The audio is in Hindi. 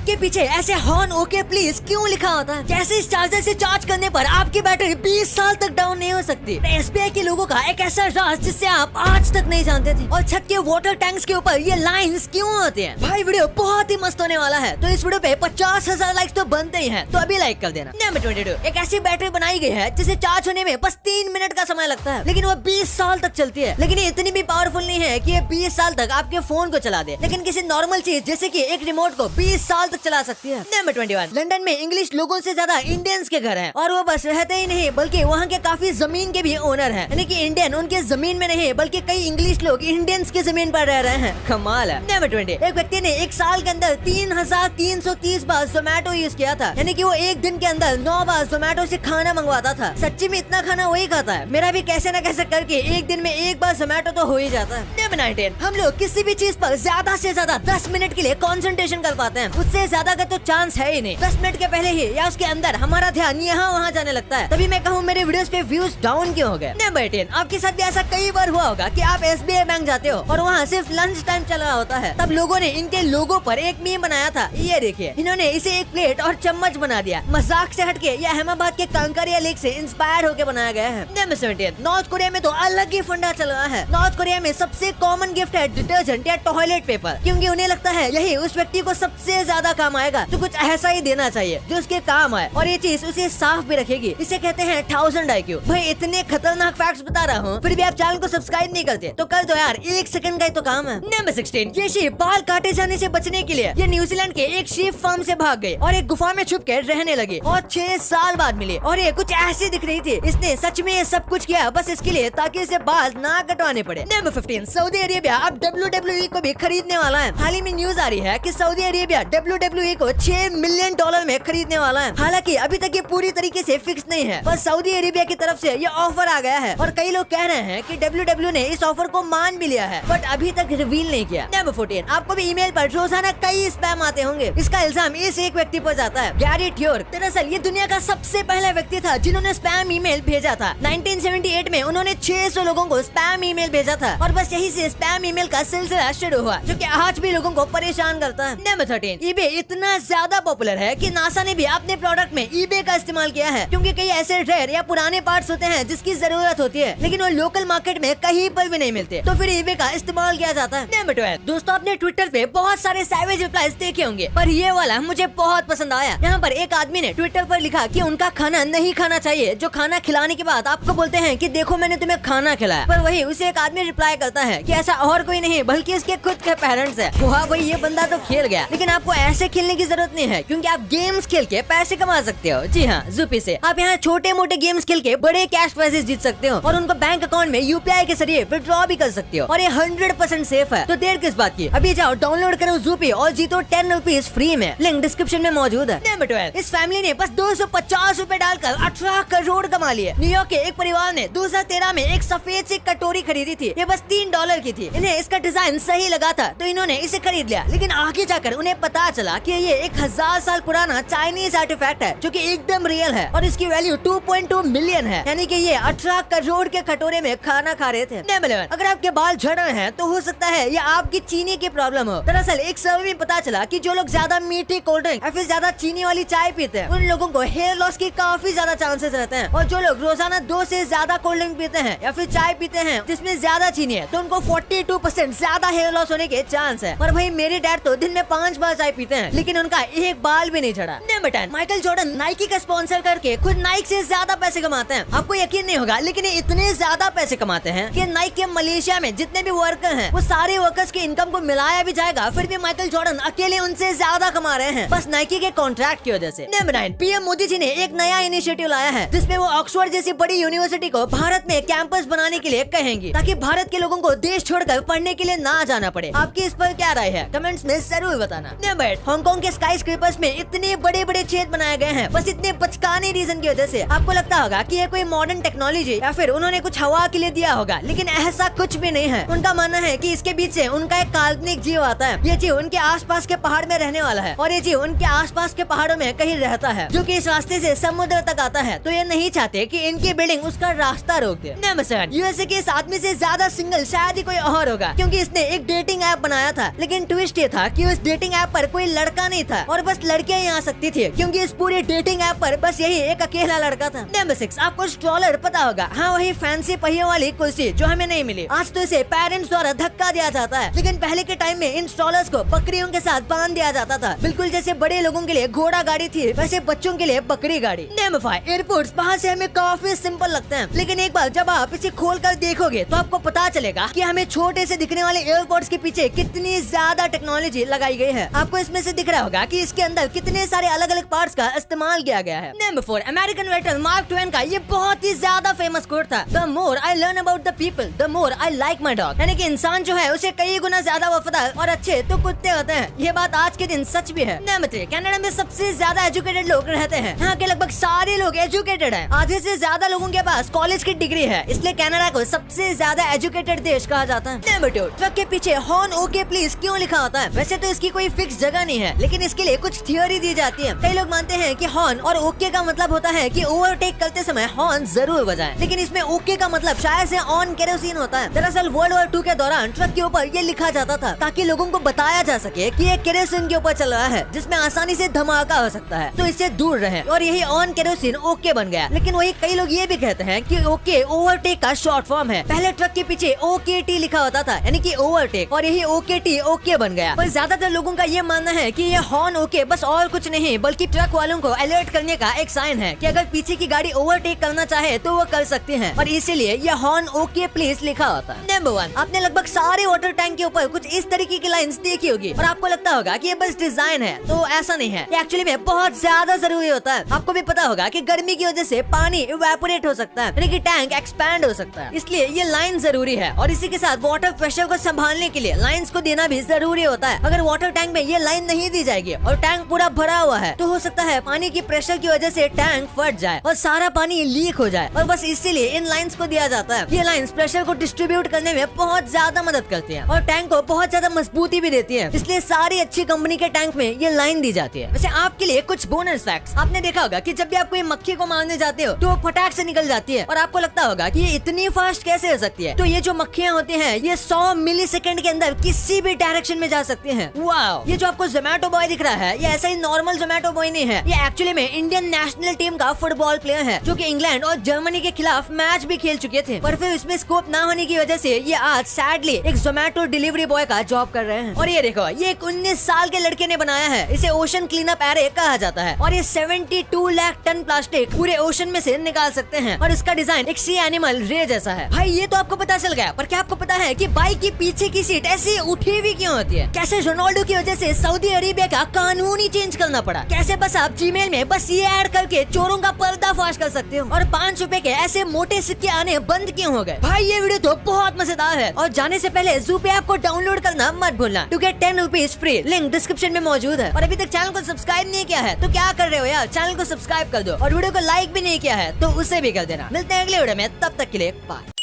के पीछे ऐसे हॉर्न ओके प्लीज क्यों लिखा होता है? जैसे इस चार्जर से चार्ज करने पर आपकी बैटरी 20 साल तक डाउन नहीं हो सकती। SBI के लोगों का एक ऐसा राज जिससे आप आज तक नहीं जानते थे। और छत के वाटर टैंक्स के ऊपर ये लाइंस क्यों होते हैं? भाई वीडियो बहुत ही मस्त होने वाला है, तो इस वीडियो पे 50,000 लाइक्स तो बनते ही हैं, तो अभी लाइक कर देना। नंबर 22, एक ऐसी बैटरी बनाई गई है जिसे चार्ज होने में बस 3 मिनट का समय लगता है, लेकिन वो 20 साल तक चलती है। लेकिन ये इतनी भी पावरफुल नहीं है कि ये 20 साल तक आपके फोन को चला दे, लेकिन किसी नॉर्मल चीज जैसे कि एक रिमोट को 20 साल तक चला सकती है। नंबर 21, लंदन में इंग्लिश लोगों से ज्यादा इंडियंस के घर हैं, और वो बस रहते ही नहीं बल्कि वहाँ के काफी जमीन के भी ओनर हैं। यानी कि इंडियन उनके जमीन में नहीं बल्कि कई इंग्लिश लोग इंडियंस की जमीन पर रह रहे हैं। कमाल है। नंबर 20, एक व्यक्ति ने एक साल के अंदर 3,330 बार जोमेटो यूज किया था, यानी कि वो एक दिन के अंदर 9 बार जोमेटो से खाना मंगवाता था। सच्ची में इतना खाना वही खाता है। मेरा भी कैसे न कैसे करके एक दिन में एक बार जोमेटो तो हो ही जाता है। नंबर 19, हम लोग किसी भी चीज पर ज्यादा से ज्यादा 10 मिनट के लिए कंसंट्रेशन कर पाते हैं, उससे ज्यादा का तो चांस है ही नहीं। 10 मिनट के पहले ही या उसके अंदर हमारा ध्यान यहाँ वहाँ जाने लगता है। तभी मैं कहूँ मेरे वीडियोस पे व्यूज डाउन क्यों हो गए। नंबर 18, आपके साथ भी ऐसा कई बार हुआ होगा कि आप SBI बैंक जाते हो और वहाँ सिर्फ लंच टाइम चल रहा होता है। तब लोगों ने इनके लोगो पर एक मीम बनाया था, ये देखिए। इन्होंने इसे एक प्लेट और चम्मच बना दिया। मजाक से हटके ये अहमदाबाद के कांकरिया लेक से इंस्पायर होकर बनाया गया है। नंबर 17, नॉर्थ कोरिया में तो अलग ही फंडा चल रहा है। नॉर्थ कोरिया में सबसे कॉमन गिफ्ट है डिटर्जेंट या टॉयलेट पेपर, क्योंकि उन्हें लगता है यही उस व्यक्ति को सबसे ज्यादा काम आएगा, तो कुछ ऐसा ही देना चाहिए जो उसके काम आए और ये चीज उसे साफ भी रखेगी। इसे कहते हैं 1000 IQ। भाई इतने खतरनाक फैक्ट्स बता रहा हूँ, फिर भी आप चैनल को सब्सक्राइब नहीं करते तो कर दो यार, 1 सेकंड का ही तो काम है। नंबर 16, ये शीप बाल काटे जाने से बचने के लिए ये न्यूजीलैंड के एक शीप फार्म से भाग गई और एक गुफा में छुप कर रहने लगी और 6 साल बाद मिली और ये कुछ ऐसी दिख रही थी। इसने सच में ये सब कुछ किया बस इसके लिए ताकि इसे बाल ना कटवाने पड़े। नंबर 15, सऊदी अरेबिया अब WWE को भी खरीदने वाला है। हाल ही में न्यूज आ रही है कि सऊदी अरेबिया WWE को $6 मिलियन में खरीदने वाला है। हालांकि अभी तक ये पूरी तरीके से फिक्स नहीं है, बस सऊदी अरेबिया की तरफ से ये ऑफर आ गया है और कई लोग कह रहे हैं कि WWE ने इस ऑफर को मान भी लिया है, बट अभी तक रिवील नहीं किया। नंबर 14, आपको भी ईमेल पर रोजाना कई स्पैम आते होंगे। इसका इल्जाम इस एक व्यक्ति पर जाता है, गैरी ट्योर्क। दरअसल ये दुनिया का सबसे पहला व्यक्ति था जिन्होंने स्पैम ईमेल भेजा था। 1978 में उन्होंने 600 लोगों को स्पैम ईमेल भेजा था और बस यही से स्पैम ईमेल का सिलसिला शुरू हुआ, जो कि आज भी लोगों को परेशान करता है। नंबर 13, eBay इतना ज्यादा पॉपुलर है कि नासा ने भी अपने प्रोडक्ट में eBay का इस्तेमाल किया है, क्योंकि कई ऐसे रेयर या पुराने पार्ट्स होते हैं जिसकी जरूरत होती है लेकिन वो लोकल मार्केट में कहीं पर भी नहीं मिलते, तो फिर eBay का इस्तेमाल किया जाता है। नंबर 12, दोस्तों आपने ट्विटर पे बहुत सारे सैवेज रिप्लाईज देखे होंगे, पर ये वाला मुझे बहुत पसंद आया। यहाँ पर एक आदमी ने ट्विटर पर लिखा कि उनका खाना नहीं खाना चाहिए, जो खाना खिलाने के बाद आपको बोलते हैं कि देखो मैंने तुम्हें खाना खिलाया, पर वही उसे एक आदमी रिप्लाई करता है कि ऐसा और कोई नहीं बल्कि इसके खुद के पेरेंट्स है। वाह भाई ये बंदा तो खेल गया, लेकिन आपको ऐसे खेलने की जरूरत नहीं है, क्योंकि आप गेम्स खेल के पैसे कमा सकते हो। जी हाँ, ज़ूपी से आप यहाँ छोटे मोटे गेम्स खेल के बड़े कैश प्राइजेस जीत सकते हो और उनको बैंक अकाउंट में UPI के जरिए विड्रॉ भी कर सकते हो और ये 100% सेफ है। तो देर किस बात की, अभी जाओ डाउनलोड करो ज़ूपी और जीतो 10 रुपीज फ्री में। लिंक डिस्क्रिप्शन में मौजूद है। नंबर 12, इस फैमिली ने बस 250 रूपए डालकर 18 करोड़ कमा लिए। न्यूयॉर्क के एक परिवार ने 2013 में एक सफेद सी कटोरी खरीदी थी, ये बस $3 की थी। इन्हें इसका डिजाइन सही लगा था तो इन्होंने इसे खरीद लिया, लेकिन आगे जाकर उन्हें पता चला कि ये 1000 साल पुराना चाइनीज आर्टिफैक्ट है जो कि एकदम रियल है और इसकी वैल्यू 2.2 मिलियन है, यानी कि ये 18 करोड़ के कटोरे में खाना खा रहे थे। नंबर 11, अगर आपके बाल झड़ रहे हैं तो हो सकता है ये आपकी चीनी की प्रॉब्लम हो। दरअसल एक सर्वे में पता चला कि जो लोग ज्यादा मीठी कोल्ड ड्रिंक या फिर ज्यादा चीनी वाली चाय पीते हैं उन लोगों को हेयर लॉस की काफी ज्यादा चांसेस रहते हैं, और जो लोग रोजाना 2 से ज्यादा कोल्ड ड्रिंक पीते हैं या फिर चाय पीते हैं जिसमें ज्यादा चीनी है तो उनको 42% ज्यादा हेयर लॉस होने के चांस है। और भाई मेरे डैड तो दिन में 5 बार चाय पीते हैं लेकिन उनका एक बाल भी नहीं झड़ा। नंबर 10, माइकल जॉर्डन नाइकी का स्पॉन्सर करके खुद नाइक से ज्यादा पैसे कमाते हैं। आपको यकीन नहीं होगा लेकिन ये इतने ज्यादा पैसे कमाते हैं कि नाइक के मलेशिया में जितने भी वर्कर हैं वो सारे वर्कर्स की इनकम को मिलाया भी जाएगा फिर भी माइकल जॉर्डन अकेले उनसे ज्यादा कमा रहे हैं, बस नाइकी के कॉन्ट्रैक्ट की वजह से। नंबर 9, पीएम मोदी जी ने एक नया इनिशिएटिव लाया है जिसमें वो ऑक्सफोर्ड जैसी बड़ी यूनिवर्सिटी को भारत में कैंपस बनाने के लिए कहेंगी, ताकि भारत के लोगों को देश छोड़कर पढ़ने के लिए ना जाना पड़े। आपकी इस पर क्या राय है कमेंट्स में जरूर बताना। नंबर 8, हांगकांग के स्काई स्क्रेपर्स में इतने बड़े बड़े छेद बनाए गए हैं बस इतने बचकाने रीजन की वजह से। आपको लगता होगा कि ये कोई मॉडर्न टेक्नोलॉजी या फिर उन्होंने कुछ हवा के लिए दिया होगा, लेकिन ऐसा कुछ भी नहीं है। उनका मानना है कि इसके बीच से उनका एक काल्पनिक जीव आता है। ये जीव उनके आसपास के पहाड़ में रहने वाला है और ये जीव उनके आसपास के पहाड़ों में कहीं रहता है, जो कि इस रास्ते से समुद्र तक आता है। तो ये नहीं चाहते कि इनकी बिल्डिंग उसका रास्ता रोक दे। नंबर 7, यूएसए के इस आदमी से ज्यादा सिंगल शायद ही कोई और होगा, क्योंकि इसने एक डेटिंग ऐप बनाया था, लेकिन ट्विस्ट ये था कि उस डेटिंग ऐप पर कोई लड़का नहीं था और बस लड़कियां ही आ सकती थी, क्योंकि इस पूरी डेटिंग ऐप पर बस यही एक अकेला लड़का था। नंबर 6, आपको स्ट्रॉलर पता होगा। हाँ, वही फैंसी पहियों वाली कुर्सी जो हमें नहीं मिली। आज तो इसे पेरेंट्स द्वारा धक्का दिया जाता है, लेकिन पहले के टाइम में इन स्ट्रॉलर्स को बकरियों के साथ बांध दिया जाता था। बिल्कुल जैसे बड़े लोगों के लिए घोड़ा गाड़ी थी, वैसे बच्चों के लिए बकरी गाड़ी। नंबर 5, एयरपोर्ट्स बाहर से हमें काफी सिंपल लगते हैं, लेकिन एक बार जब आप इसे खोल कर देखोगे तो आपको पता चलेगा कि हमें छोटे से दिखने वाले एयरपोर्ट्स के पीछे कितनी ज्यादा टेक्नोलॉजी लगाई गई है। आपको इसमें से दिख रहा होगा कि इसके अंदर कितने सारे अलग अलग पार्ट्स का इस्तेमाल किया गया है। Number 4, American writer mark Twain का ये बहुत ही ज्यादा फेमस कोट था, the more I learn about the people the more I like my dog. यानी कि इंसान जो है उसे कई गुना ज्यादा वफादार और अच्छे तो कुत्ते होते हैं। ये बात आज के दिन सच भी है। नंबर 3, कनाडा में सबसे ज्यादा एजुकेटेड लोग रहते हैं। यहाँ के लगभग सारे लोग एजुकेटेड हैं। आधे से ज्यादा लोगों के पास कॉलेज की डिग्री है, इसलिए कनाडा को सबसे ज्यादा एजुकेटेड देश कहा जाता है। नंबर 2, ट्रक के पीछे हॉर्न ओके प्लीज क्यों लिखा होता है? वैसे तो इसकी कोई फिक्स जगह नहीं है, लेकिन इसके लिए कुछ थियोरी दी जाती है। कई लोग मानते हैं कि हॉर्न और ओके का मतलब होता है कि ओवरटेक करते समय हॉर्न जरूर बजाएं, लेकिन इसमें ओके का मतलब शायद से ऑन केरोसिन होता है। दरअसल वर्ल्ड वॉर 2 के दौरान ट्रक के ऊपर ये लिखा जाता था ताकि लोगों को बताया जा सके कि ये केरोसिन के ऊपर चल रहा है, जिसमें आसानी से धमाका हो सकता है, तो इससे दूर रहें। और यही ऑन केरोसिन ओके बन गया। लेकिन वही कई लोग ये भी कहते हैं कि ओके ओवरटेक का शॉर्ट फॉर्म है। पहले ट्रक के पीछे OKT लिखा होता था, यानी कि ओवरटेक, और यही OKT ओके बन गया। पर ज्यादातर लोगों का ये मानना है कि ये हॉर्न ओके बस और कुछ नहीं बल्कि ट्रक वालों को अलर्ट करने का एक साइन है कि अगर पीछे की गाड़ी ओवरटेक करना चाहे तो वो कर सकते हैं, और इसीलिए ये हॉर्न ओके प्लीज लिखा होता है। नंबर 1, आपने लगभग सारे वाटर टैंक के ऊपर कुछ इस तरीके की लाइंस देखी होगी और आपको लगता होगा कि ये बस डिजाइन है, तो ऐसा नहीं है। ये एक्चुअली में बहुत ज्यादा जरूरी होता है। आपको भी पता होगा कि गर्मी की वजह से पानी इवेपोरेट हो सकता है, यानी कि टैंक एक्सपैंड हो सकता है, इसलिए ये लाइन जरूरी है। और इसी के साथ वाटर प्रेशर को संभालने के लिए लाइंस को देना भी जरूरी होता है। अगर वाटर टैंक में ये लाइन नहीं दी जाएगी और टैंक पूरा भरा हुआ है, तो हो सकता है पानी की प्रेशर की वजह से टैंक फट जाए और सारा पानी लीक हो जाए, और बस इसीलिए इन लाइंस को दिया जाता है। ये लाइंस प्रेशर को डिस्ट्रीब्यूट करने में बहुत ज्यादा मदद करती है और टैंक को बहुत ज्यादा मजबूती भी देती है, इसलिए सारी अच्छी कंपनी के टैंक में ये लाइन दी जाती है। वैसे आपके लिए कुछ बोनस फैक्ट्स, आपने देखा होगा कि जब भी आप कोई मक्खी को मारने जाते हो तो वो फटाक से निकल जाती है, और आपको लगता होगा कि ये इतनी फास्ट कैसे हो सकती है। तो ये जो मक्खियाँ होती हैं ये 100 मिलीसेकंड के अंदर किसी भी डायरेक्शन में जा सकती हैं। वाओ! ये जो आपको जोमैटो बॉय दिख रहा है, ये ऐसा ही नॉर्मल जोमैटो बॉय नहीं है। ये एक्चुअली में इंडियन नेशनल टीम का फुटबॉल प्लेयर है, जो कि इंग्लैंड और जर्मनी के खिलाफ मैच भी खेल चुके थे, पर फिर इसमें स्कोप ना होने की वजह से ये आज सैडली एक जोमैटो डिलीवरी बॉय का जॉब कर रहे हैं। और ये देखो, ये एक 19 साल के लड़के ने बनाया है। इसे ओशन क्लीनअप एरे कहा जाता है, और ये 72 लाख टन प्लास्टिक पूरे ओशन में से निकाल सकते हैं, और इसका डिजाइन एक सी एनिमल रे जैसा है। भाई ये तो आपको पता चल गया, पर क्या आपको पता है कि बाइक की पीछे की सीट ऐसी उठी हुई क्यों होती है? कैसे रोनाल्डो की वजह से सऊदी अरेबिया का कानून ही चेंज करना पड़ा? कैसे बस आप जीमेल में बस ये ऐड करके चोरों का पर्दाफाश कर सकते हो, और 5 रुपए के ऐसे मोटे सिक्के आने बंद क्यों हो गए? भाई ये वीडियो तो बहुत मजेदार है, और जाने से पहले ज़ू ऐप को डाउनलोड करना मत भूलना। To get 10 rupees free, link description में मौजूद है। और अभी तक चैनल को सब्सक्राइब नहीं किया है तो क्या कर रहे हो यार, चैनल को सब्सक्राइब कर दो, और वीडियो को लाइक भी नहीं किया है तो उसे भी कर देना। मिलते हैं अगले वीडियो में, तब तक के लिए बाय।